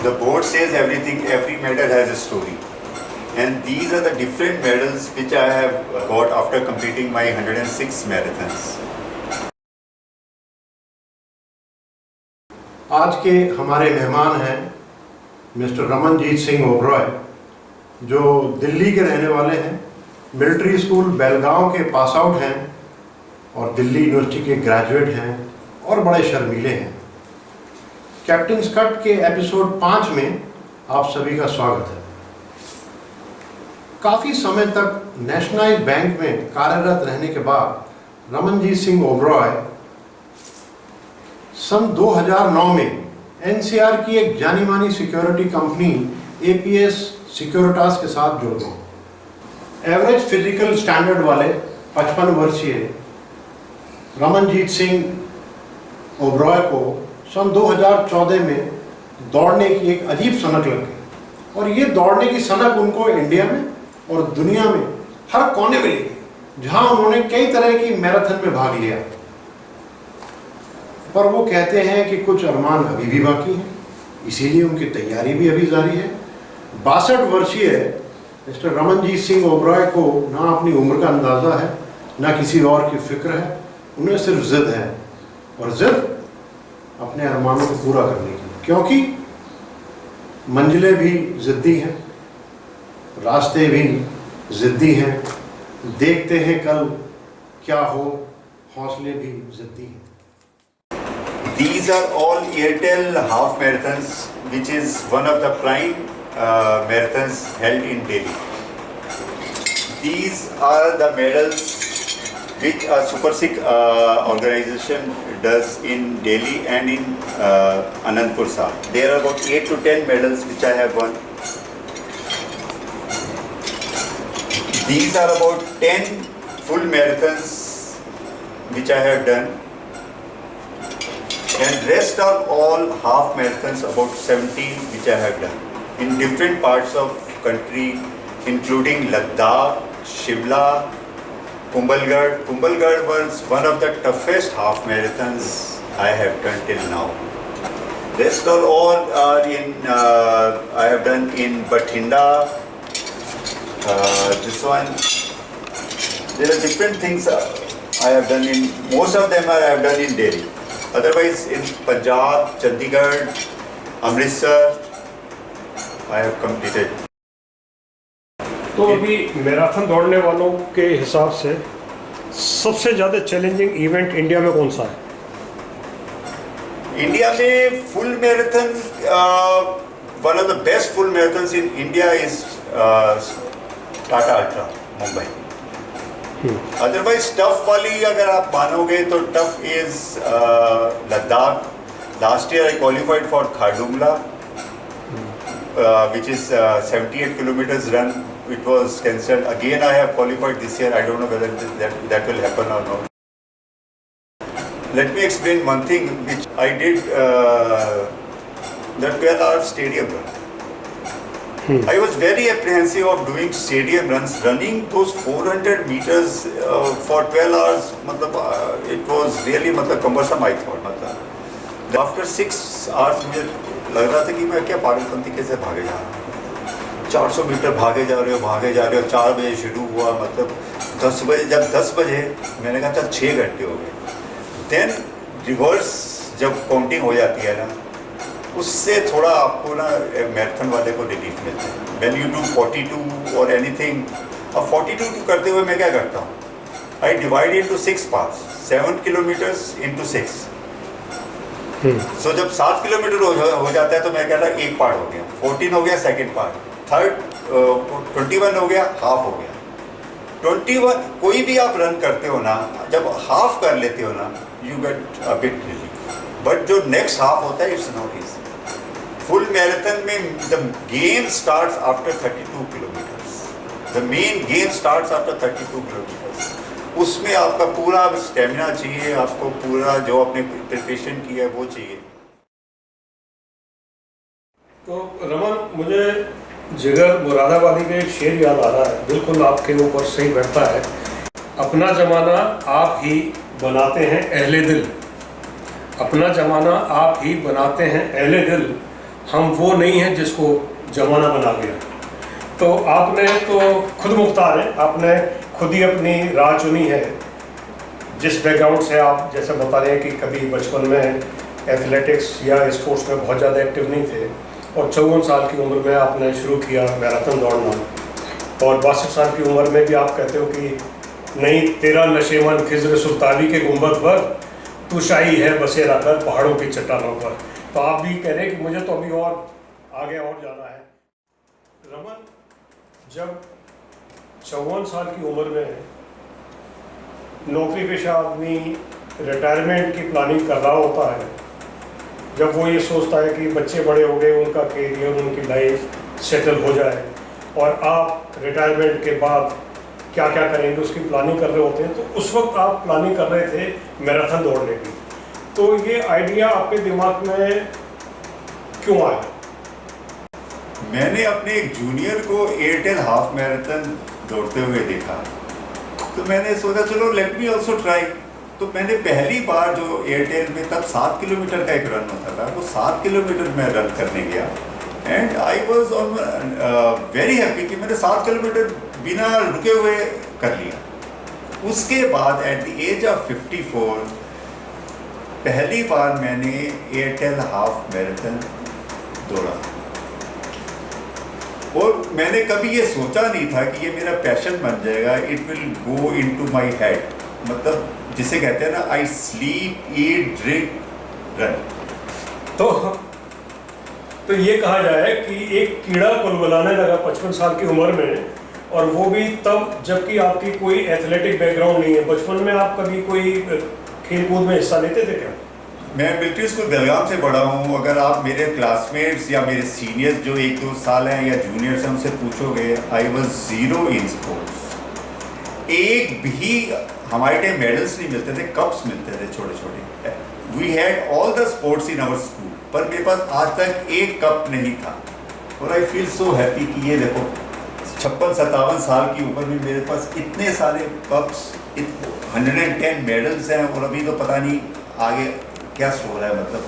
The board says everything, every medal has a story. And these are the different medals which I have got after completing my 106 marathons. आज के हमारे मेहमान हैं mister Ramanjit Singh Oberoi, जो दिल्ली के रहने वाले हैं, मिलिट्री स्कूल बेलगांव के पास आउट हैं और दिल्ली यूनिवर्सिटी के ग्रेजुएट हैं और बड़े शर्मीले हैं। कैप्टन कट के एपिसोड 5 में आप सभी का स्वागत है। काफ़ी समय तक नेशनलाइज्ड बैंक में कार्यरत रहने के बाद रमनजीत सिंह ओबरॉय सन 2009 में एनसीआर की एक जानी मानी सिक्योरिटी कंपनी एपीएस सिक्योरिटास के साथ जुड़ गए। एवरेज फिजिकल स्टैंडर्ड वाले 55 वर्षीय रमनजीत सिंह ओबरॉय को सन 2014 में दौड़ने की एक अजीब सनक लग गई और ये दौड़ने की सनक उनको इंडिया में और दुनिया में हर कोने में ले गई, जहां उन्होंने कई तरह की मैराथन में भाग लिया। पर वो कहते हैं कि कुछ अरमान अभी भी बाकी हैं, इसीलिए उनकी तैयारी भी अभी जारी है। 62 वर्षीय मिस्टर रमनजीत सिंह ओबरॉय को ना अपनी उम्र का अंदाज़ा है, ना किसी और की फिक्र है। उन्हें सिर्फ जिद है, और जिद अपने अरमानों को पूरा करने की, क्योंकि मंजिलें भी ज़िद्दी हैं, रास्ते भी ज़िद्दी हैं। देखते हैं कल क्या हो, हौसले भी ज़िद्दी हैं। These are all Airtel half marathons, which is one of the prime marathons held in Delhi. These are the medals which a Super Sikh organization does in Delhi and in Anandpur Sahib. There are about 8 to 10 medals which I have won. These are about 10 full marathons which I have done. And rest are all half marathons, about 17 which I have done in different parts of country, including Ladakh, Shimla, Kumbhalgarh. Kumbhalgarh was one of the toughest half marathons I have done till now. Rest are all are in I have done in Bathinda. This one, there are different things I have done in. Most of them I have done in Delhi. Otherwise, in Punjab, Chandigarh, Amritsar, I have completed. तो अभी marathon दौड़ने वालों के हिसाब से सबसे ज़्यादा challenging event India में कौन सा है? इंडिया में full marathon, one of the best full marathons in India is Tata ultra Mumbai. Otherwise tough वाली अगर आप मानोगे तो tough is Ladakh. Last year I qualified for Khardungla which is 78 kilometers run. It was cancelled. Again I have qualified this year. I don't know whether that will happen or not. Let me explain one thing which I did, the 12-hour stadium run. I was very apprehensive of doing stadium runs, running those 400 meters for 12 hours. It was really cumbersome, I thought. After 6 hours मुझे लग रहा था कि मैं क्या पागलपंती कैसे भागे जा रहा हूँ। 400 मीटर भागे जा रहे हो। 4 बजे शुरू हुआ, 10 बजे, जब 10 बजे मैंने कहा चल 6 घंटे हो गए। देन रिवर्स जब काउंटिंग हो जाती है ना, उससे थोड़ा आपको ना मैराथन वाले को रिलीफ मिलता है। When you do 42 or anything, अब 42 करते हुए मैं क्या करता हूँ, I divide into 6 parts, 7 kilometers into 6. So जब 7 किलोमीटर हो जाता है तो मैं कहता एक पार्ट हो गया, 14 हो गया सेकंड पार्ट, थर्ड 21 हो गया, हाफ हो गया। 21 कोई भी आप रन करते हो ना, जब हाफ कर लेते हो ना, you get a bit relief. But जो नेक्स्ट हाफ होता है it's not easy. Full marathon में the game starts after 32 kilometres, the main game starts after 32 kilometres. उसमें आपका पूरा स्टेमिना चाहिए, आपको पूरा जो आपने प्रिपरेशन की है वो चाहिए। तो रमन, मुझे जिगर मुरादाबादी का एक शेर याद आ रहा है, बिल्कुल आपके ऊपर सही बैठता है। अपना ज़माना आप ही बनाते हैं अहले दिल, अपना ज़माना आप ही बनाते हैं अहले दिल, हम वो नहीं हैं जिसको जमाना बना गया। तो आपने तो खुद मुख्तार हैं, आपने खुद ही अपनी राह चुनी है। जिस बैकग्राउंड से आप जैसे बता रहे हैं कि कभी बचपन में एथलेटिक्स या स्पोर्ट्स में बहुत ज़्यादा एक्टिव नहीं थे और 54 साल की उम्र में आपने शुरू किया मैराथन दौड़ना, और 62 साल की उम्र में भी आप कहते हो कि नहीं तेरा नशेमन खिज़्र सुल्तानी के गुंबद पर, तू शाही है बसेरा कर पहाड़ों की चट्टानों पर। तो आप भी कह रहे हैं कि मुझे तो अभी और आगे और जाना है। रमन, जब 54 साल की उम्र में नौकरी पेशा आदमी रिटायरमेंट की प्लानिंग कर रहा होता है, जब वो ये सोचता है कि बच्चे बड़े हो गए, उनका कैरियर, उनकी लाइफ सेटल हो जाए और आप रिटायरमेंट के बाद क्या क्या करेंगे उसकी प्लानिंग कर रहे होते हैं, तो उस वक्त आप प्लानिंग कर रहे थे मैराथन दौड़ने की। तो ये आइडिया आपके दिमाग में क्यों आया? मैंने अपने एक जूनियर को एयरटेल हाफ मैराथन दौड़ते हुए देखा, तो मैंने सोचा चलो लेट मी ऑल्सो ट्राई। तो मैंने पहली बार जो एयरटेल में तब 7 किलोमीटर का एक रन होता था, वो 7 किलोमीटर मैं रन करने गया and I was on very happy कि मैंने 7 किलोमीटर बिना रुके हुए कर लिया। उसके बाद एट द एज ऑफ 54 पहली बार मैंने एयरटेल हाफ मैराथन दौड़ा और मैंने कभी ये सोचा नहीं था कि ये मेरा पैशन बन जाएगा, it will go into my head. मतलब जिसे कहते हैं ना, I sleep eat drink run. तो ये कहा जाए कि एक कीड़ा कुलबुलाने लगा 55 साल की उम्र में, और वो भी तब जबकि आपकी कोई एथलेटिक बैकग्राउंड नहीं है। बचपन में आप कभी कोई खेलकूद में हिस्सा लेते थे क्या? मैं मिलिट्री स्कूल बेलगाम से पढ़ा हूँ। अगर आप मेरे क्लासमेट्स या मेरे सीनियर्स जो 1-2 साल हैं या जूनियर्स हैं उनसे पूछोगे, I was zero in sports. एक भी हमारे टाइम मेडल्स नहीं मिलते थे, कप्स मिलते थे छोटे छोटे। We had all the sports in our school, पर मेरे पास आज तक एक कप नहीं था। और आई फील सो हैप्पी कि ये देखो 56-57 साल की उम्र में मेरे पास इतने सारे कप्स, 110 मेडल्स हैं, और अभी तो पता नहीं आगे क्या स्टोर है। मतलब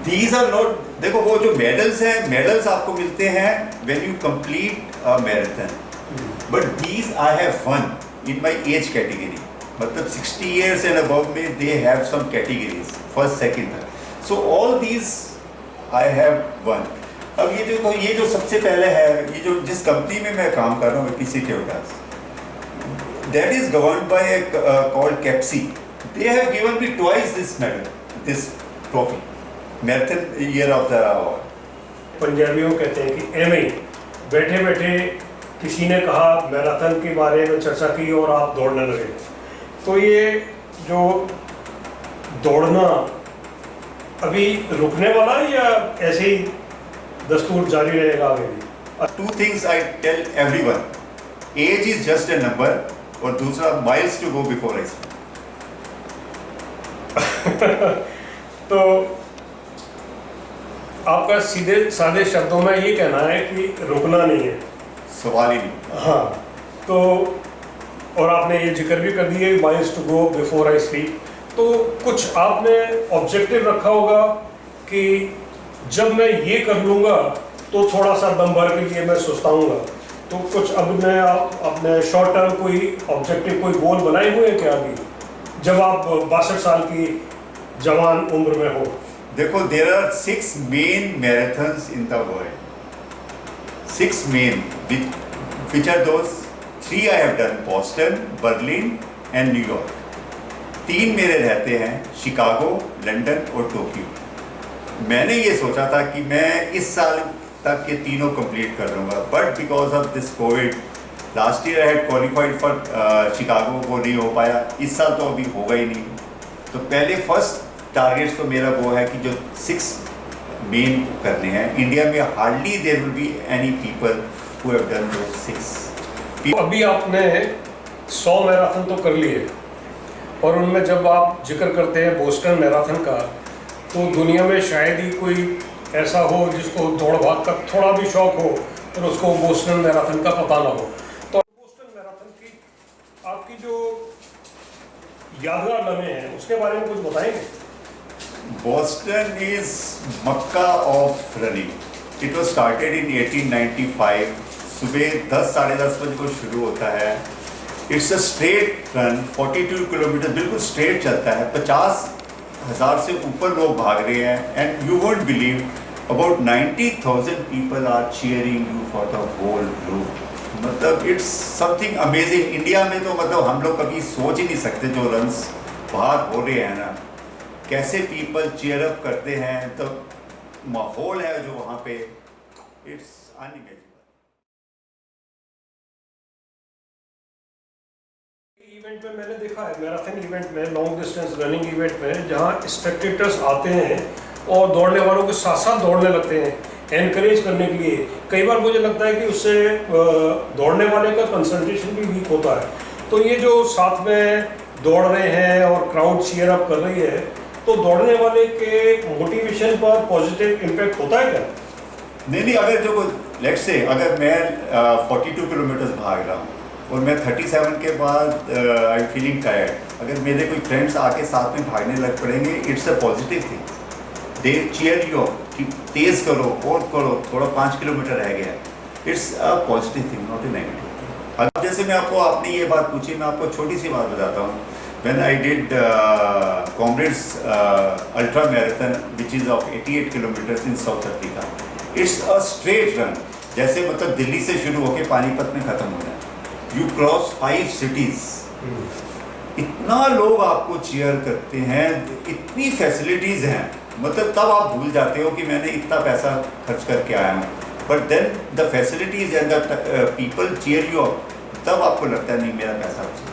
दीज आर नॉट, देखो वो जो मेडल्स हैं, मेडल्स आपको मिलते हैं when you complete a marathon, but these I have one in my age category. मतलब 60 years and above में they have some categories, first, second, third. So all these I have won. अब ये जो सबसे पहले है, ये जो जिस कंपनी में मैं काम कर रहा हूँ, PC Toyotas, that is governed by a called Capsi. They have given me twice this medal, this trophy, marathon year of the award. पंजाबियों कहते हैं कि एवं ही बैठे बैठे किसी ने कहा मैराथन के बारे में चर्चा की और आप दौड़ने लगे। तो ये जो दौड़ना अभी रुकने वाला है या ऐसे ही दस्तूर जारी रहेगा आगे भी? Two things I tell everyone: age is just a number, और दूसरा miles to go before I start. तो आपका सीधे सादे शब्दों में ये कहना है कि रुकना नहीं है, सवाल ही नहीं। हाँ। तो और आपने ये जिक्र भी कर दिया miles to go before I sleep. तो कुछ आपने ऑब्जेक्टिव रखा होगा कि जब मैं ये कर लूँगा तो थोड़ा सा दम भर के लिए मैं सुस्ताऊँगा। तो कुछ अब मैं आप अपने शॉर्ट टर्म कोई ऑब्जेक्टिव, कोई गोल बनाए हुए हैं क्या अभी, जब आप 62 साल की जवान उम्र में हो? देखो, there are 6 main marathons in the world. 6 main, which are those? 3 I have done: Boston, Berlin and New York. 3 मेरे रहते हैं, शिकागो, लंदन और टोक्यो। मैंने ये सोचा था कि मैं इस साल तक ये तीनों कंप्लीट कर लूँगा, but because of this Covid last year I had qualified for Chicago, वो नहीं हो पाया। इस साल तो अभी होगा ही नहीं। तो पहले फर्स्ट टारगेट्स तो मेरा वो है कि जो 6 मेन करने हैं। इंडिया में hardly there will be any people who have done those 6। अभी आपने 100 मैराथन तो कर लिए, और उनमें जब आप जिक्र करते हैं बोस्टन मैराथन का, तो दुनिया में शायद ही कोई ऐसा हो जिसको दौड़ भाग का थोड़ा भी शौक हो और उसको बोस्टन मैराथन का पता ना हो। तो बोस्टन मैराथन की आपकी जो यादगार लम्हे हैं उसके बारे में कुछ बताएंगे? Boston is Mecca of running. It was started in 1895. सुबह 10 साढ़े 10 बजे को शुरू होता है. It's a straight run, 42 kilometre बिल्कुल स्ट्रेट चलता है. 50,000 से ऊपर लोग भाग रहे हैं. And you won't believe, about 90,000 people are cheering you for the whole group. मतलब इट्स समथिंग अमेजिंग. इंडिया में तो मतलब हम लोग कभी सोच ही नहीं सकते जो रन्स बाहर हो रहे हैं ना, कैसे पीपल चीयर अप करते हैं. तो माहौल है जो वहाँ पे, इट्स अनइमेजिनेबल. इवेंट में मैंने देखा है, मैराथन इवेंट में, लॉन्ग डिस्टेंस रनिंग इवेंट में, जहाँ स्पेक्टेटर्स आते हैं और दौड़ने वालों के साथ साथ दौड़ने लगते हैं एनकरेज करने के लिए. कई बार मुझे लगता है कि उससे दौड़ने वाले का कंसंट्रेशन भी वीक होता है. तो ये जो साथ में दौड़ रहे हैं और क्राउड चीयर अप कर रही है, तो दौड़ने वाले के मोटिवेशन पर पॉजिटिव इम्पैक्ट होता है क्या? नहीं, अगर जो लेट्स से अगर मैं 42 किलोमीटर भाग रहा हूँ और मैं 37 के बाद आई एम फीलिंग टायर्ड, अगर मेरे कोई फ्रेंड्स आके साथ में भागने लग पड़ेंगे, it's a positive thing. They cheer you up कि तेज़ करो और करो, थोड़ा 5 किलोमीटर रह गया. It's a positive thing, not a negative. अब जैसे मैं आपने ये बात पूछी, मैं आपको छोटी सी बात बताता हूँ. When I did comrades ultra marathon which is of 88 kilometres in south Africa. It's a straight run, जैसे मतलब दिल्ली से शुरू होकर पानीपत में ख़त्म हो जाए. You cross 5 cities. इतना लोग आपको चीयर करते हैं, इतनी फैसिलिटीज़ हैं, मतलब तब आप भूल जाते हो कि मैंने इतना पैसा खर्च करके आया हूँ. But then the facilities and the people cheer you up, तब आपको लगता है नहीं मेरा पैसा बचा.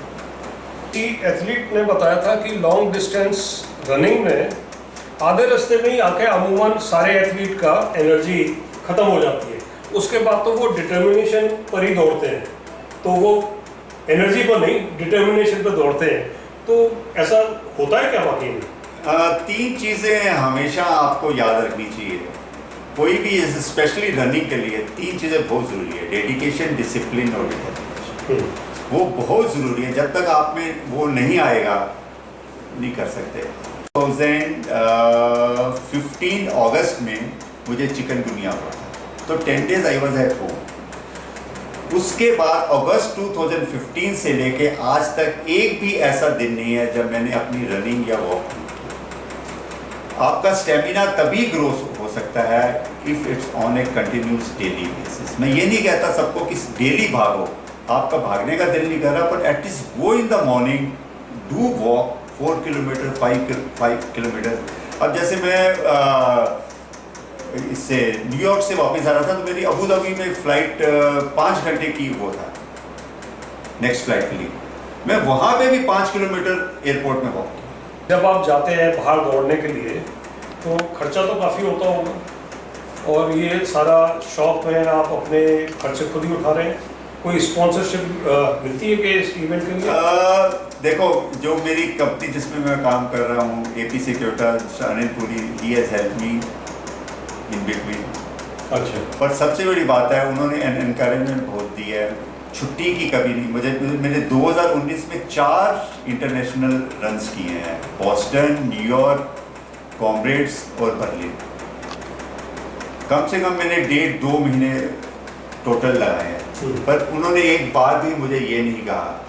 एथलीट ने बताया था कि लॉन्ग डिस्टेंस रनिंग में आधे रास्ते में ही आके अमूमन सारे एथलीट का एनर्जी ख़त्म हो जाती है. उसके बाद तो वो डिटर्मिनेशन पर ही दौड़ते हैं, तो वो एनर्जी पर नहीं डिटर्मिनेशन पर दौड़ते हैं. तो ऐसा होता है क्या वाकई में? 3 चीज़ें हमेशा आपको याद रखनी चाहिए. कोई भी स्पेशली रनिंग के लिए 3 चीज़ें बहुत ज़रूरी है. डेडिकेशन, डिसिप्लिन और डिटर्मिनेशन. वो बहुत ज़रूरी है. जब तक आप में वो नहीं आएगा, नहीं कर सकते. 2015 अगस्त में मुझे चिकनगुनिया हुआ था, तो 10 days I was at home. उसके बाद अगस्त 2015 से लेके आज तक एक भी ऐसा दिन नहीं है जब मैंने अपनी रनिंग या वॉक की. आपका स्टेमिना तभी ग्रो हो सकता है if it's on a continuous daily basis. मैं ये नहीं कहता सबको कि डेली भागो, आपका भागने का दिल नहीं कर रहा, पर at least go in the morning, do walk 4 kilometre 5 kilometre. अब जैसे मैं इससे न्यूयॉर्क से वापस आ रहा था, तो मेरी अबू धाबी में फ़्लाइट 5 घंटे की वो था नेक्स्ट फ्लाइट के लिए. मैं वहाँ पे भी 5 किलोमीटर एयरपोर्ट में वॉक किया. जब आप जाते हैं बाहर दौड़ने के लिए तो खर्चा तो काफ़ी होता होगा, और ये सारा शौक में आप अपने खर्चे खुद ही उठा रहे हैं. कोई स्पॉन्सरशिप मिलती है कि इस इवेंट के लिए? देखो, जो मेरी कंपनी जिसमें मैं काम कर रहा हूँ, AP security, Anil Puri, he has help me in between. अच्छा. पर सबसे बड़ी बात है, उन्होंने एनकरेजमेंट बहुत दी है. छुट्टी की कभी नहीं. मैंने 2019 में 4 इंटरनेशनल रन्स किए हैं. बॉस्टन, न्यूयॉर्क, कॉमरेड्स और बर्लिन. कम से कम मैंने 1.5-2 महीने टोटल लगाए हैं. पर उन्होंने एक बार भी मुझे ये नहीं कहा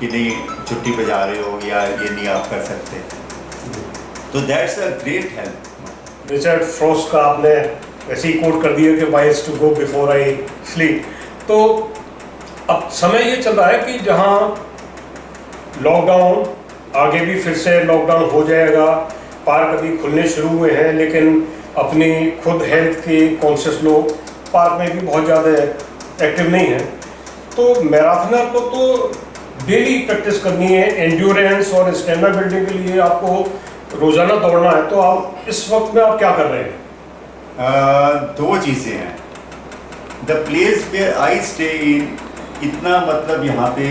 कि नहीं छुट्टी पे जा रहे हो या ये नहीं आप कर सकते. तो that's a great help. Richard Frost का आपने ऐसे ही कोट कर दिया कि wise to go before I sleep. तो अब समय ये चल रहा है कि जहाँ लॉकडाउन, आगे भी फिर से लॉकडाउन हो जाएगा, पार्क अभी खुलने शुरू हुए हैं, लेकिन अपनी खुद हेल्थ के कॉन्शियस लोग पार्क में भी बहुत ज़्यादा एक्टिव नहीं है. तो मैराथनर को तो डेली प्रैक्टिस करनी है, एंड्योरेंस और स्टेमिना बिल्डिंग के लिए आपको रोज़ाना दौड़ना है. तो आप इस वक्त में आप क्या कर रहे हैं? 2 चीज़ें हैं. The place where I stay in, इतना मतलब यहाँ पे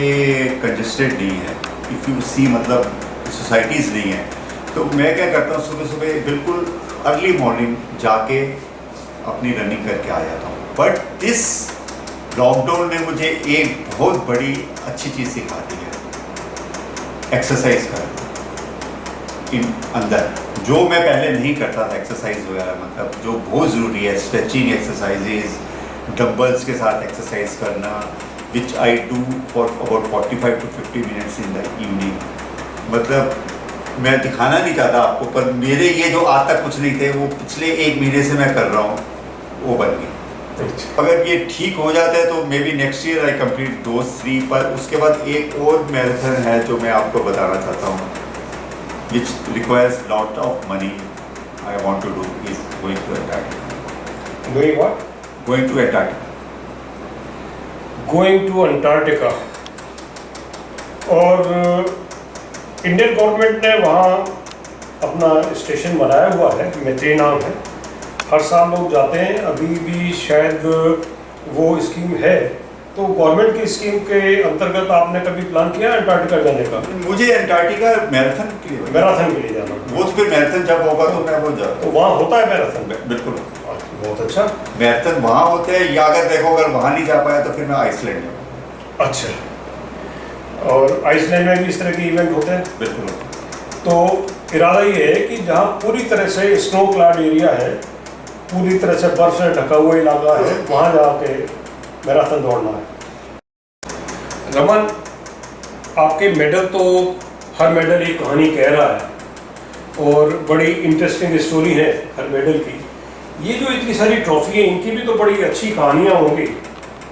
कंजस्टेड नहीं है. इफ़ यू सी, मतलब सोसाइटीज़ नहीं है. तो मैं क्या करता हूँ, सुबह सुबह बिल्कुल अर्ली मॉर्निंग जाके अपनी रनिंग करके आ जाता हूँ. बट इस लॉकडाउन ने मुझे एक बहुत बड़ी अच्छी चीज़ सिखा दी है, एक्सरसाइज करना इन अंदर. जो मैं पहले नहीं करता था एक्सरसाइज वगैरह, मतलब जो बहुत ज़रूरी है, स्ट्रेचिंग एक्सरसाइजेज, डंबल्स के साथ एक्सरसाइज करना, which I do for about 45 to 50 minutes in the evening. मतलब मैं दिखाना नहीं चाहता आपको, पर मेरे ये जो आज तक कुछ नहीं थे वो पिछले 1 महीने से मैं कर रहा हूँ, वो बन गई। अगर ये ठीक हो जाता है तो may be next year I complete those 3। पर उसके बाद एक और मैराथन है जो मैं आपको बताना चाहता हूँ, which requires lot of money, I want to do is going to Antarctica. Doing what? Going to Antarctica. Going to Antarctica. और इंडियन गवर्नमेंट ने वहाँ अपना स्टेशन बनाया हुआ है, मैत्री नाम है। हर साल लोग जाते हैं, अभी भी शायद वो स्कीम है। तो गवर्नमेंट की स्कीम के अंतर्गत आपने कभी प्लान किया अंटार्कटिका जाने का? मुझे अंटार्कटिका मैराथन के लिए, मैराथन के लिए जाना। वो तो फिर मैराथन जब होगा तो मैं वो जाऊँ। तो वहाँ होता है मैराथन? बिल्कुल, बहुत अच्छा। मैराथन वहाँ होते हैं, या अगर देखो अगर वहाँ नहीं जा पाया तो फिर मैं आइसलैंड जाऊँ। अच्छा। और आइसलैंड में भी इस तरह के इवेंट होते हैं? बिल्कुल। तो इरादा ये है कि जहाँ पूरी तरह से स्नो क्लाड एरिया है, पूरी तरह से बर्फ से ढका हुआ इलाका है, वहाँ जाके मैराथन दौड़ना है। रमन, आपके मेडल तो हर मेडल एक कहानी कह रहा है और बड़ी इंटरेस्टिंग स्टोरी है हर मेडल की। ये जो इतनी सारी ट्रॉफी है, इनकी भी तो बड़ी अच्छी कहानियाँ होंगी।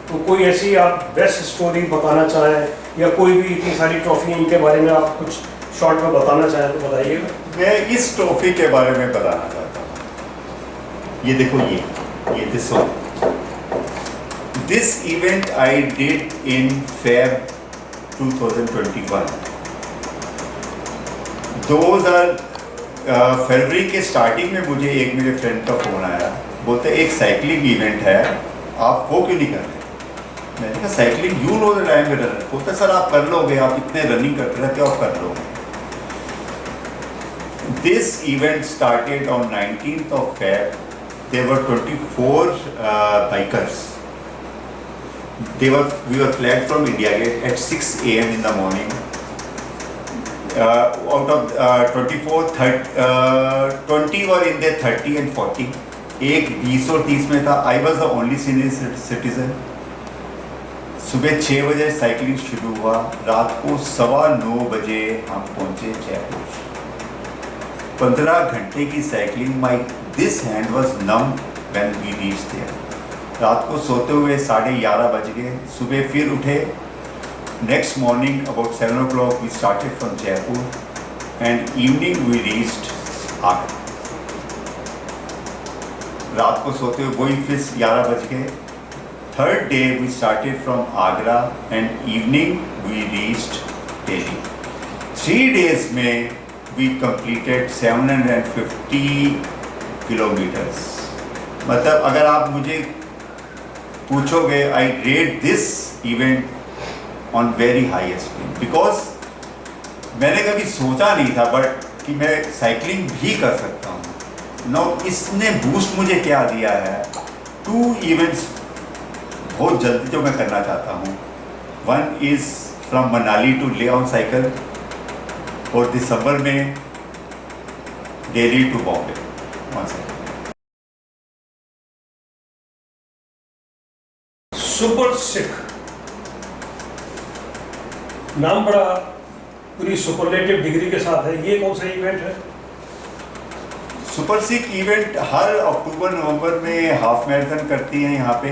तो कोई ऐसी आप बेस्ट स्टोरी बताना चाहें, या कोई भी इतनी सारी ट्रॉफी इनके बारे में आप कुछ शॉर्ट में बताना चाहें तो बताइएगा। मैं इस ट्रॉफी के बारे में बताना चाहता हूँ। ये देखो, ये this one, this event I did in Feb 2021। 2000 फरवरी के स्टार्टिंग में मुझे एक मेरे फ्रेंड का फ़ोन आया, बोलते एक साइकिलिंग इवेंट है, आप वो क्यों नहीं कर रहे? मैंने कहा cycling, you know that I am a runner. बोलते सर आप कर लोगे, आप इतने रनिंग करते रहते हो, आप कर लोगे। This event started on 19th of Feb. There were 24 bikers. We were flagged from India Gate at 6 a.m. in the morning. Out of 24, 20 were in their 30 and 40. एक 20 और 30 में था। I was the only senior citizen. सुबह 6 बजे cycling शुरू हुआ, रात को 9:15 बजे हम पहुंचे जयपुर। 15 घंटे की cycling. My this hand was numb when we reach there. रात को सोते हुए 11:30 बज गए। सुबह फिर उठे। Next morning about 7 o'clock we started from Jaipur and evening we reached Agra. रात को सोते हुए वही फिर 11 बज गए। Third day we started from Agra and evening we reached Delhi. 3 days में we completed 750 kilometers। मतलब अगर आप मुझे पूछोगे, I rate this event on very highest speed because मैंने कभी सोचा नहीं था बट कि मैं साइकिलिंग भी कर सकता हूँ। नो, इसने बूस्ट मुझे क्या दिया है, 2 events बहुत जल्दी जो मैं करना चाहता हूँ। One is from Manali to Leh on cycle, और दिसंबर में दिल्ली टू बॉम्बे वहाँ से। सुपर सिख नाम बड़ा पूरी सुपरलेटिव डिग्री के साथ है। ये कौन सा इवेंट है? सुपर सिख इवेंट हर अक्टूबर नवंबर में हाफ मैराथन करती हैं यहाँ पे।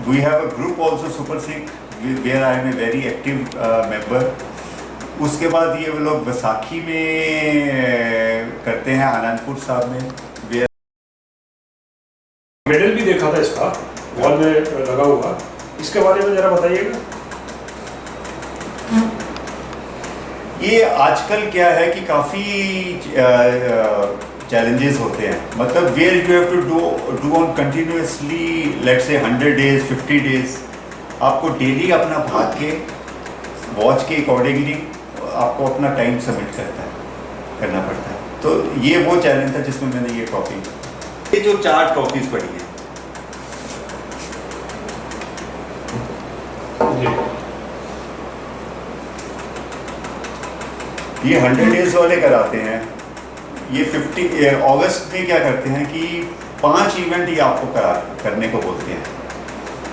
We have a group also super Sikh where I am a very active member. उसके बाद ये वो लोग बैसाखी में करते हैं आनंदपुर साहब में। मेडल भी देखा था इसका वॉल में लगा हुआ, इसके बारे में जरा बताइएगा। ये आजकल क्या है कि काफ़ी चैलेंजेस होते हैं, मतलब where you have to do on continuously let's say 100 days 50 days। आपको डेली अपना भाग के वॉच के अकॉर्डिंगली आपको अपना टाइम सबमिट करना पड़ता है। तो ये वो चैलेंज था जिसमें मैंने ये ट्रॉफी, ये जो 4 ट्रॉफीज पड़ी हैं ये 100 days वाले कराते हैं। ये 50 अगस्त में क्या करते हैं कि 5 इवेंट ही आपको करने को बोलते हैं।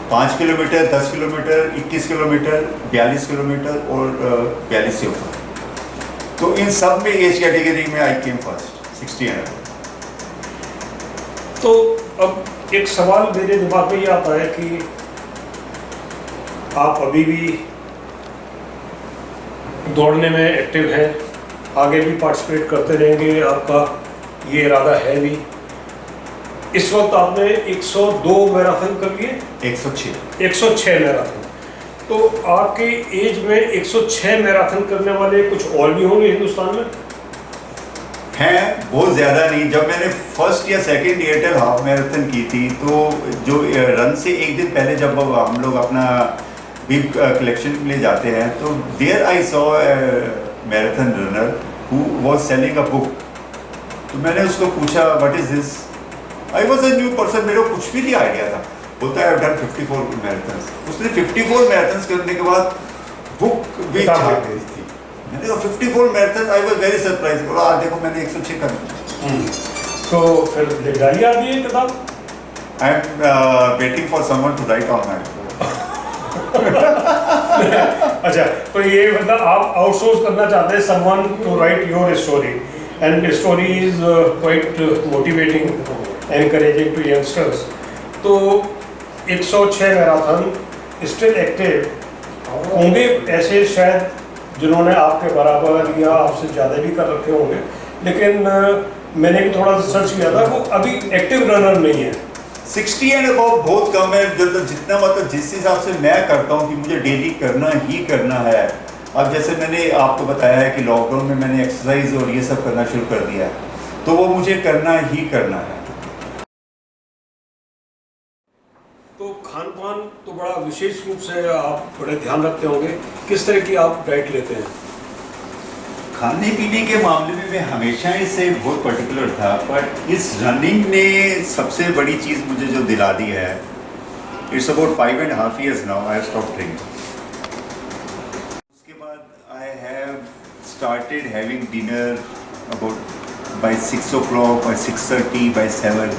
5 किलोमीटर, 10 किलोमीटर, 21 किलोमीटर, 42 किलोमीटर और 42 से ऊपर। तो इन सब में एज कैटेगरी में आई केम फर्स्ट 60 एंड अबव। तो अब एक सवाल मेरे दिमाग में ये आता है कि आप अभी भी दौड़ने में एक्टिव हैं, आगे भी पार्टिसिपेट करते रहेंगे, आपका ये इरादा है भी। इस वक्त आपने 102 मैराथन कर लिए, 106 मैराथन। तो आपके एज में 106 मैराथन करने वाले कुछ और भी होंगे हिंदुस्तान में? हैं, बहुत ज़्यादा नहीं। जब मैंने फर्स्ट या सेकंड एयरटेल हाफ मैराथन की थी, तो जो रन से एक दिन पहले जब हम लोग अपना बिग कलेक्शन के लिए जाते हैं, तो there I saw marathon runner who was selling a book. तो मैंने उसको पूछा what is this. I was a new person, मेरे को कुछ भी नहीं आइडिया था। बोलता है आई हैव डन 54 मैराथन्स। उसने 54 मैराथन्स करने के बाद बुक भी छाप दी थी। मैंने कहा 54 marathon, I was very surprise. बोला आज देखो मैंने 106 कर दी। तो फिर लिख डालिए आप ये किताब। I am waiting for someone to write on my. अच्छा, तो ये मतलब आप आउटसोर्स करना चाहते हैं someone to write your story, and story is quite motivating, encouraging to youngsters. तो 106 मैराथन, स्टिल एक्टिव होंगे ऐसे शायद जिन्होंने आपके बराबर या आपसे ज़्यादा भी कर रखे होंगे, लेकिन मैंने भी थोड़ा सा सर्च किया था, वो अभी एक्टिव रनर नहीं है। 60 एंड अबव बहुत कम है। जितना मतलब जिस हिसाब से मैं करता हूँ कि मुझे डेली करना ही करना है। अब जैसे मैंने आपको बताया है कि लॉकडाउन में मैंने एक्सरसाइज और ये सब करना शुरू कर दिया है, तो वो मुझे करना ही करना है। तो खान पान तो बड़ा विशेष रूप से आप बड़े ध्यान रखते होंगे, किस तरह की आप डाइट लेते हैं? खाने पीने के मामले में मैं हमेशा से बहुत पर्टिकुलर था, बट इस रनिंग ने सबसे बड़ी चीज़ मुझे जो दिला दी है, it's about 5.5 years now I have stopped drinking. उसके बाद I have started having dinner about by 6 o'clock, by 6:30, by 7।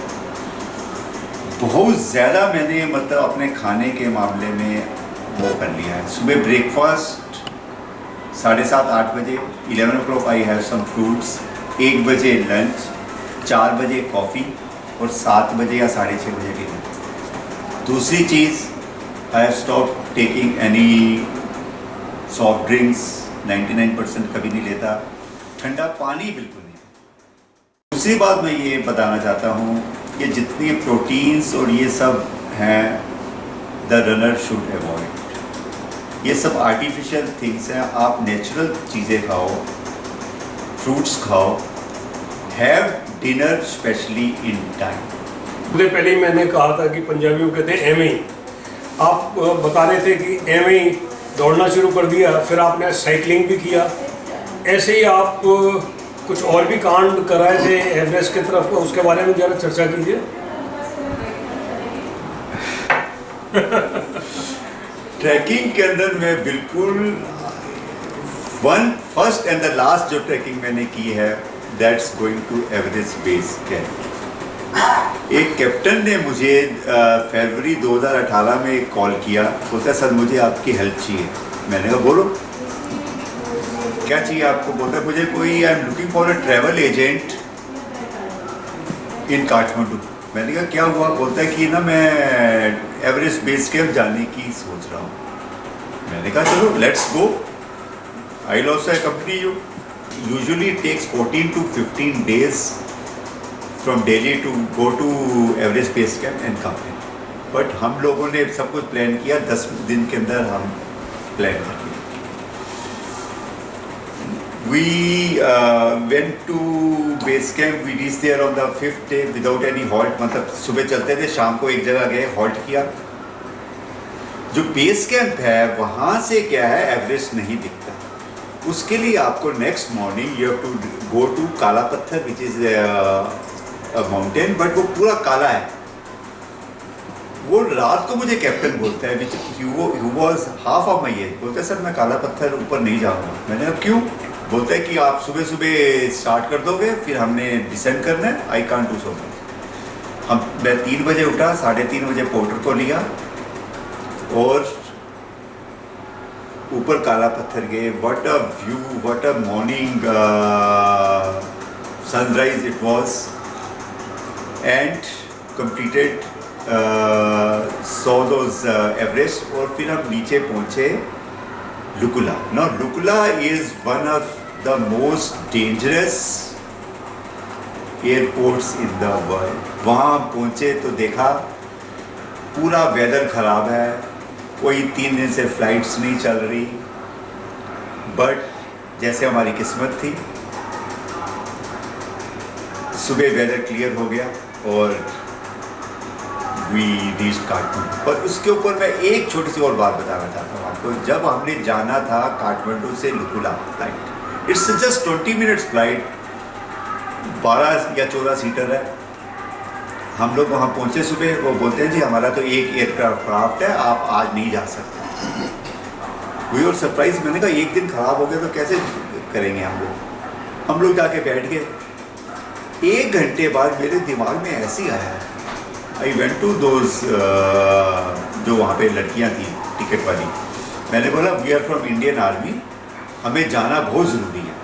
बहुत ज़्यादा मैंने मतलब अपने खाने के मामले में वो कर लिया है। सुबह ब्रेकफास्ट 7:30-8 बजे, 11 o'clock I have some fruits, 1 बजे लंच, 4 बजे कॉफ़ी और 7 बजे या 6:30 बजे डिनर। दूसरी चीज़, I have stop taking any soft drinks, 99% कभी नहीं लेता। ठंडा पानी बिल्कुल नहीं। दूसरी बात मैं ये बताना चाहता हूँ कि जितनी प्रोटीन्स और ये सब हैं, द रनर शुड अवॉइड। ये सब आर्टिफिशियल थिंग्स हैं। आप नेचुरल चीज़ें खाओ, फ्रूट्स खाओ, have dinner specially in time. मुझे पहले ही मैंने कहा था कि पंजाबियों कहते हैं एवं ही। आप बता रहे थे कि एवं ही दौड़ना शुरू कर दिया, फिर आपने साइकिलिंग भी किया, ऐसे ही आप कुछ और भी कांड कराए थे एवरेस्ट की तरफ, उसके बारे में ज़रा चर्चा कीजिए। ट्रैकिंग के अंदर मैं बिल्कुल फर्स्ट एंड द लास्ट जो ट्रैकिंग मैंने की है, that's going to Everest base camp. एक कैप्टन ने मुझे फरवरी 2018 में कॉल किया, बोलता सर मुझे आपकी हेल्प चाहिए। मैंने कहा बोलो क्या चाहिए आपको। बोलता मुझे कोई, I am looking for a travel agent in Kathmandu. मैंने कहा क्या हुआ। बोलता है कि ना मैं एवरेस्ट बेस कैंप जाने की सोच रहा हूँ। मैंने कहा चलो let's go, I will also accompany you. Usually it takes 14 to 15 days from Delhi to go to Everest base camp and come. But हम लोगों ने सब कुछ प्लान किया, 10 दिन के अंदर हम प्लान कर लिया। We went to base camp. We reached there on the 5th day without any halt. मतलब सुबह चलते थे, शाम को एक जगह गए, halt किया। जो बेस कैंप है वहाँ से क्या है, एवरेस्ट नहीं दिखता। उसके लिए आपको next morning you have to go to Kala Patthar which is a mountain, but वो पूरा काला है। वो रात को मुझे कैप्टन बोलता है which he was half of my age, बोलता है सर मैं काला पत्थर ऊपर नहीं जाऊँगा। मैंने कहा क्यों। बोलते हैं कि आप सुबह सुबह स्टार्ट कर दोगे, फिर हमने डिसेंड करना है, I can't do so much. मैं 3 बजे उठा, 3:30 बजे पोर्टर को लिया और ऊपर काला पत्थर गए। What a view, what a morning sunrise it was, and completed saw those Everest. और फिर हम नीचे पहुंचे Lukla. Now Lukla is one of the most dangerous airports in the world. वहाँ पहुँचे तो देखा पूरा वेदर ख़राब है, कोई 3 दिन से फ्लाइट्स नहीं चल रही, बट जैसे हमारी किस्मत थी सुबह वेदर क्लियर हो गया और वी रीच काठमांडू। पर उसके ऊपर मैं एक छोटी सी और बात बताना चाहता हूँ आपको। जब हमने जाना था काठमांडू से Lukla flight, it's just 20 minutes flight, 12 या 14 सीटर है। हम लोग वहाँ पहुँचे सुबह, वो बोलते हैं जी हमारा तो एक एयरक्राफ्ट है, आप आज नहीं जा सकते। वी और सरप्राइज। मैंने कहा एक दिन ख़राब हो गया तो कैसे करेंगे हम लोग जाके बैठ गए। 1 घंटे बाद मेरे दिमाग में ऐसे ही आया, आई वेंट टू दोज जो वहाँ पे लड़कियाँ थी टिकट वाली। मैंने बोला we are from Indian army, हमें जाना बहुत ज़रूरी है।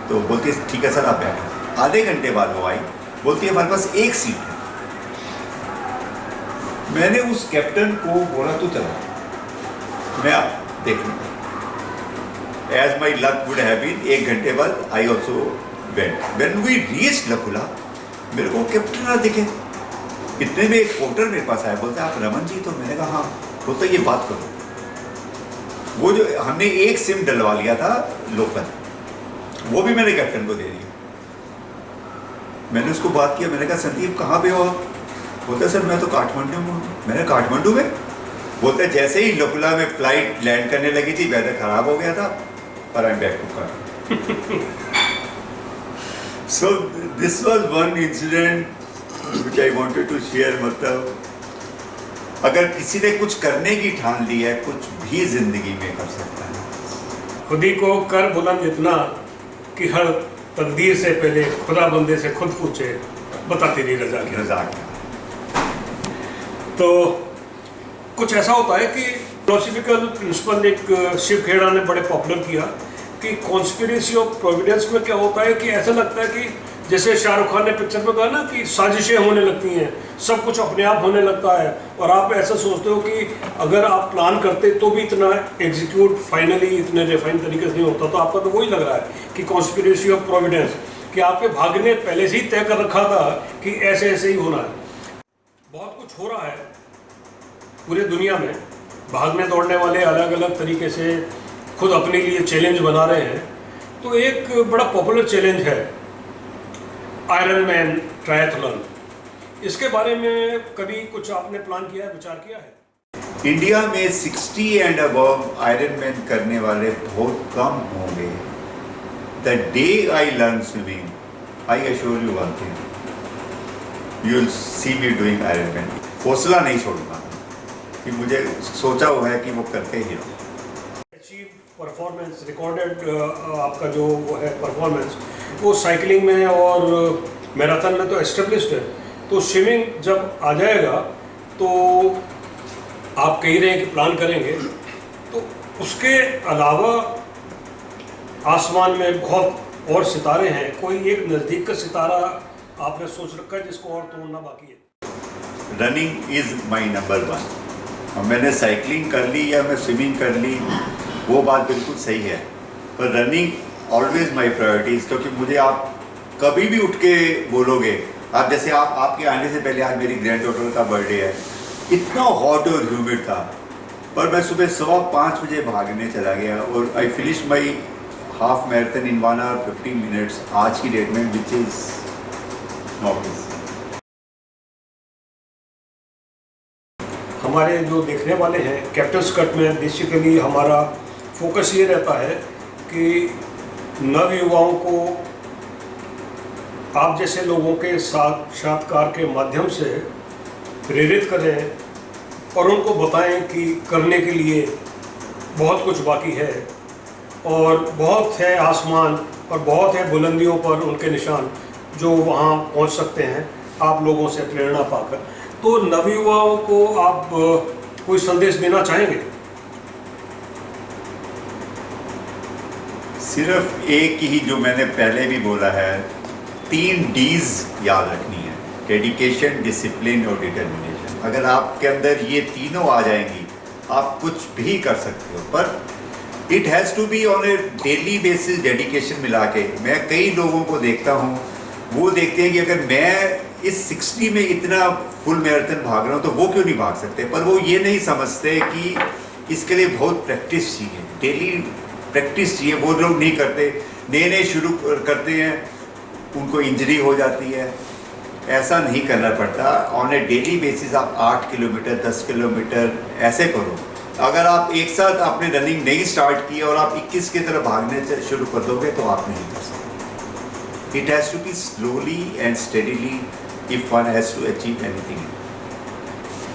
तो बोलती ठीक है सर आप बैठो। आधे घंटे बाद वो आई, बोलती है हमारे पास 1 सीट है। मैंने उस कैप्टन को बोला तो चला, मैं देख लूँगा। As my luck would have been, 1 घंटे बाद I also went. When we reached Lukla, मेरे को कैप्टन ना दिखे। इतने में एक पोर्टर मेरे पास आया, बोलता है आप रमन जी? तो मैंने कहा हाँ। बोलता ये बात करो। वो जो हमने एक सिम डलवा लिया था लोकल, वो भी मैंने कैप्टन को दे दिया। मैंने उसको बात किया, मैंने कहा संदीप कहाँ पे हो आप? बोलता है सर मैं तो काठमांडू में हूँ। मैंने काठमांडू में? बोलता है जैसे ही लकुला में फ्लाइट लैंड करने लगी थी वेदर खराब हो गया था, पर I am back to Kathmandu. So this was one incident which I wanted to share। मतलब अगर किसी ने कुछ करने की ठान ली है, कुछ भी जिंदगी में कर सकता है। खुद ही को कर बुलंद इतना कि हर तकदीर से पहले खुदा बंदे से खुद पूछे, बता तेरी रजा की। रजा। तो कुछ ऐसा होता है कि फिलोसफिकल प्रिंसिपल एक शिव खेड़ा ने बड़े पॉपुलर किया कि कॉन्स्पिरेसी ऑफ प्रोविडेंस में क्या होता है कि ऐसा लगता है कि जैसे शाहरुख खान ने पिक्चर में कहा ना कि साजिशें होने लगती हैं, सब कुछ अपने आप होने लगता है, और आप ऐसा सोचते हो कि अगर आप प्लान करते तो भी इतना एग्जीक्यूट फाइनली इतने रिफाइन तरीके से नहीं होता। तो आपका तो वही लग रहा है कि कॉन्स्पिरेसी ऑफ प्रोविडेंस, कि आपके भाग्य ने पहले से ही तय कर रखा था कि ऐसे ऐसे ही होना है। बहुत कुछ हो रहा है पूरी दुनिया में, भागने दौड़ने वाले अलग अलग तरीके से खुद अपने लिए चैलेंज बना रहे हैं। तो एक बड़ा पॉपुलर चैलेंज है आयरन मैन ट्रायथलॉन। इसके बारे में कभी कुछ आपने प्लान किया है, विचार किया है? इंडिया में 60 एंड अबव आयरन मैन करने वाले बहुत कम होंगे। The day I learn swimming, I assure you one thing, you will see me doing iron man. हौसला नहीं छोड़ूंगा कि मुझे सोचा हुआ है कि वो करके ही रहूँ। अचीव परफॉर्मेंस रिकॉर्डेड आपका जो वो है परफॉर्मेंस, वो साइकिलिंग में और मैराथन में तो एस्टेब्लिश्ड है। तो स्विमिंग जब आ जाएगा तो आप कह रहे हैं कि प्लान करेंगे, तो उसके अलावा आसमान में बहुत और सितारे हैं, कोई एक नज़दीक का सितारा आपने सोच रखा है जिसको और तोड़ना बाकी है? Running is my number 1। और मैंने साइकिलिंग कर ली या मैं स्विमिंग कर ली, वो बात बिल्कुल सही है, पर रनिंग ऑलवेज माई प्रायोरिटीज़। क्योंकि मुझे आप कभी भी उठ के बोलोगे, आप जैसे आपके आने से पहले आज मेरी ग्रैंड डॉटर का बर्थडे है, इतना हॉट और ह्यूमिड था, पर मैं सुबह 5:15 बजे भागने चला गया और I finish my half marathon in 1 hour 15 minutes आज की डेट में, विच इज़ नॉट इजी। हमारे जो देखने वाले हैं कैप्टन्स कट में बेसिकली हमारा फोकस ये रहता है कि नव युवाओं को आप जैसे लोगों के साक्षात्कार के माध्यम से प्रेरित करें और उनको बताएं कि करने के लिए बहुत कुछ बाकी है। और बहुत है आसमान और बहुत है बुलंदियों पर उनके निशान जो वहाँ पहुँच सकते हैं आप लोगों से प्रेरणा पाकर। तो नवयुवाओं को आप कोई संदेश देना चाहेंगे? सिर्फ एक ही जो मैंने पहले भी बोला है, 3 D's याद रखनी है, डेडिकेशन, डिसिप्लिन और डिटर्मिनेशन। अगर आपके अंदर ये तीनों आ जाएंगी आप कुछ भी कर सकते हो, पर it has to be on a daily basis dedication मिला के। मैं कई लोगों को देखता हूँ, वो देखते हैं कि अगर मैं इस 60 में इतना फुल मैराथन भाग रहा हूँ तो वो क्यों नहीं भाग सकते, पर वो ये नहीं समझते कि इसके लिए बहुत प्रैक्टिस चाहिए, डेली प्रैक्टिस चाहिए। वो लोग नहीं करते, नए नए शुरू करते हैं, उनको इंजरी हो जाती है। ऐसा नहीं करना पड़ता, ऑन ए डेली बेसिस आप 8 किलोमीटर 10 किलोमीटर ऐसे करो। अगर आप एक साथ आपने रनिंग नहीं स्टार्ट की और आप 21 की तरफ भागने से शुरू कर दोगे तो आप नहीं कर सकते। It has to be slowly and steadily if one has to achieve anything.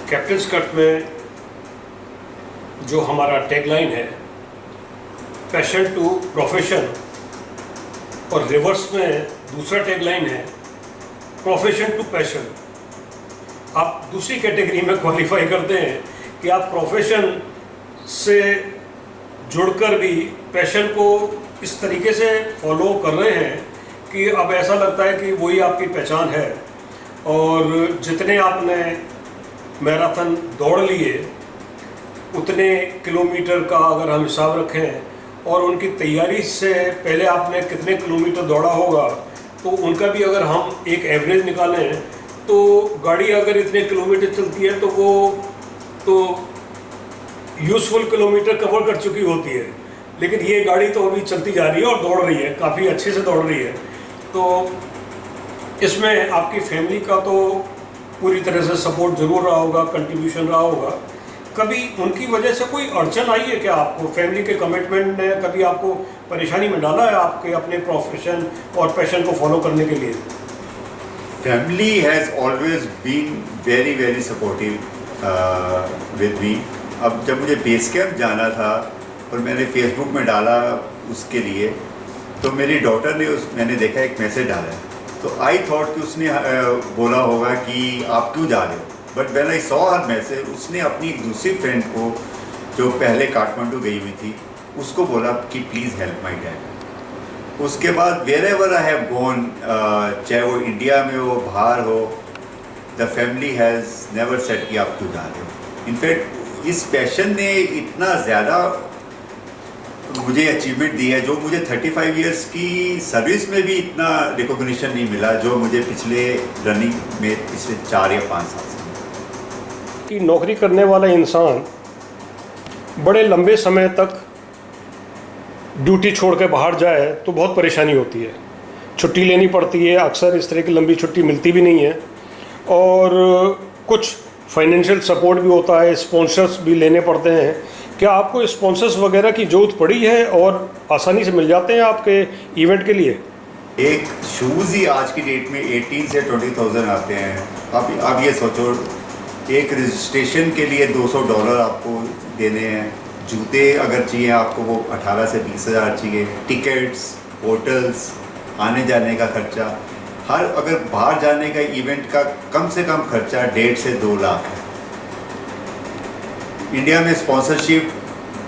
Captains cut में जो हमारा टैगलाइन है, पैशन टू प्रोफेशन, और रिवर्स में दूसरा टैगलाइन है, प्रोफेशन टू पैशन। आप दूसरी कैटेगरी में क्वालिफाई करते हैं कि आप प्रोफेशन से जुड़कर भी पैशन को इस तरीके से फॉलो कर रहे हैं कि अब ऐसा लगता है कि वही आपकी पहचान है। और जितने आपने मैराथन दौड़ लिए, उतने किलोमीटर का अगर हम हिसाब रखें और उनकी तैयारी से पहले आपने कितने किलोमीटर दौड़ा होगा, तो उनका भी अगर हम एक एवरेज निकालें तो गाड़ी अगर इतने किलोमीटर चलती है तो वो तो यूज़फुल किलोमीटर कवर कर चुकी होती है। लेकिन ये गाड़ी तो अभी चलती जा रही है और दौड़ रही है, काफ़ी अच्छे से दौड़ रही है। तो इसमें आपकी फैमिली का तो पूरी तरह से सपोर्ट ज़रूर रहा होगा, कंट्रीब्यूशन रहा होगा। कभी उनकी वजह से कोई अड़चन आई है क्या आपको? फैमिली के कमिटमेंट ने कभी आपको परेशानी में डाला है आपके अपने प्रोफेशन और पैशन को फॉलो करने के लिए? Family has always been very very supportive with me. अब जब मुझे बेस कैंप जाना था और मैंने फेसबुक में डाला उसके लिए, तो मेरी डॉटर ने मैंने देखा एक मैसेज डाला है, तो आई थॉट कि उसने बोला होगा कि आप क्यों जा रहे हो। But when I saw her message, उसने अपनी एक दूसरी फ्रेंड को जो पहले काठमांडू गई हुई थी उसको बोला कि प्लीज़ हेल्प माई डैड। उसके बाद wherever I have gone, चाहे वो इंडिया में हो बाहर हो, the family has never said कि आप क्यों जा रहे हो। इनफैक्ट इस पैशन ने इतना ज़्यादा मुझे अचीवमेंट दी है, जो मुझे 35 इयर्स की सर्विस में भी इतना रिकॉग्निशन नहीं मिला जो मुझे पिछले रनिंग में पिछले 4 या 5 साल से। कि नौकरी करने वाला इंसान बड़े लंबे समय तक ड्यूटी छोड़ के बाहर जाए तो बहुत परेशानी होती है, छुट्टी लेनी पड़ती है, अक्सर इस तरह की लंबी छुट्टी मिलती भी नहीं है, और कुछ फाइनेंशियल सपोर्ट भी होता है, स्पॉन्सर्स भी लेने पड़ते हैं। क्या आपको स्पॉन्सर्स वगैरह की ज़रूरत पड़ी है और आसानी से मिल जाते हैं आपके इवेंट के लिए? एक शूज़ ही आज की डेट में 18 से 20,000 आते हैं। अब ये सोचो, एक रजिस्ट्रेशन के लिए $200 आपको देने हैं, जूते अगर चाहिए आपको वो 18 से 20,000 चाहिए, टिकट्स, होटल्स, आने जाने का खर्चा, हर अगर बाहर जाने का इवेंट का कम से कम खर्चा 1.5 से 2 लाख है। इंडिया में स्पॉन्सरशिप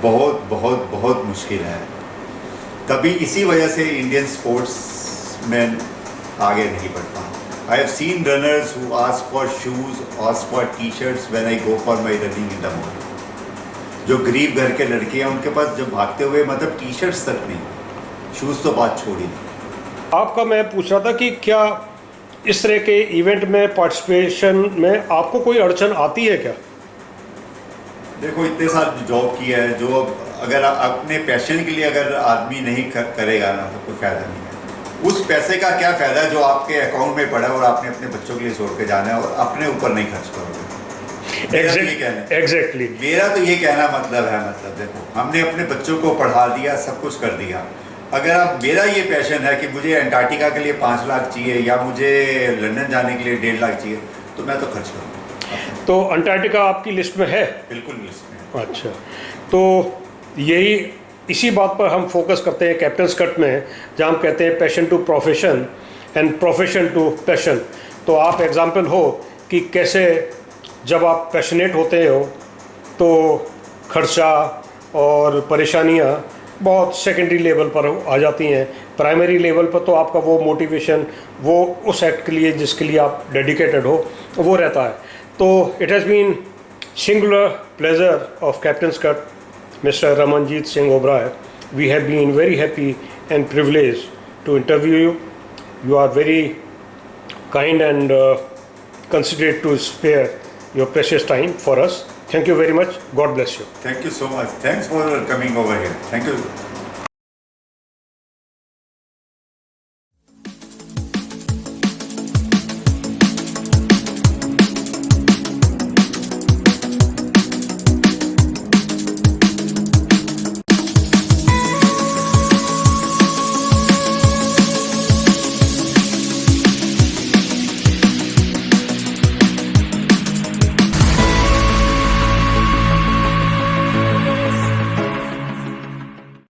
बहुत बहुत बहुत मुश्किल है, तभी इसी वजह से इंडियन स्पोर्ट्स में आगे नहीं बढ़ पा। I have seen runners who ask for shoes, ask for t-shirts when I go for my running in the morning. जो गरीब घर के लड़के हैं उनके पास जब भागते हुए मतलब टी-शर्ट्स तक नहीं, शूज़ तो बात छोड़ ही नहीं। आपका मैं पूछ रहा था कि क्या इस तरह के इवेंट में पार्टिसिपेशन में आपको कोई अड़चन आती है क्या? देखो, इतने साल जॉब किया है, जो अगर अपने पैशन के लिए अगर आदमी नहीं करेगा ना तो कोई फ़ायदा नहीं है। उस पैसे का क्या फ़ायदा जो आपके अकाउंट में पड़ा है और आपने अपने बच्चों के लिए छोड़ के जाना है और अपने ऊपर नहीं खर्च करोगे। एग्जैक्टली मेरा तो ये कहना मतलब है, मतलब देखो, हमने अपने बच्चों को पढ़ा दिया, सब कुछ कर दिया। अगर आप, मेरा ये पैशन है कि मुझे अंटार्कटिका के लिए 5 लाख चाहिए या मुझे लंदन जाने के लिए 1.5 लाख चाहिए, तो मैं तो खर्च करूँगा। तो अंटार्कटिका आपकी लिस्ट में है? बिल्कुल लिस्ट में। अच्छा, तो यही इसी बात पर हम फोकस करते हैं कैप्टन कट में, जहाँ हम कहते हैं passion to profession and profession to passion. तो आप एग्जाम्पल हो कि कैसे जब आप पैशनेट होते हो तो खर्चा और परेशानियाँ बहुत सेकेंडरी लेवल पर आ जाती हैं। प्राइमरी लेवल पर तो आपका वो मोटिवेशन, वो उस एक्ट के लिए जिसके लिए आप डेडिकेटेड हो, वो रहता है। तो it has been singular pleasure of captain cut, Mr. Ramanjeet Singh Oberoi. We have been very happy and privileged to interview you. You are very kind and considerate to spare your precious time for us. Thank you very much. God bless you. Thank you so much. Thanks for coming over here. Thank you.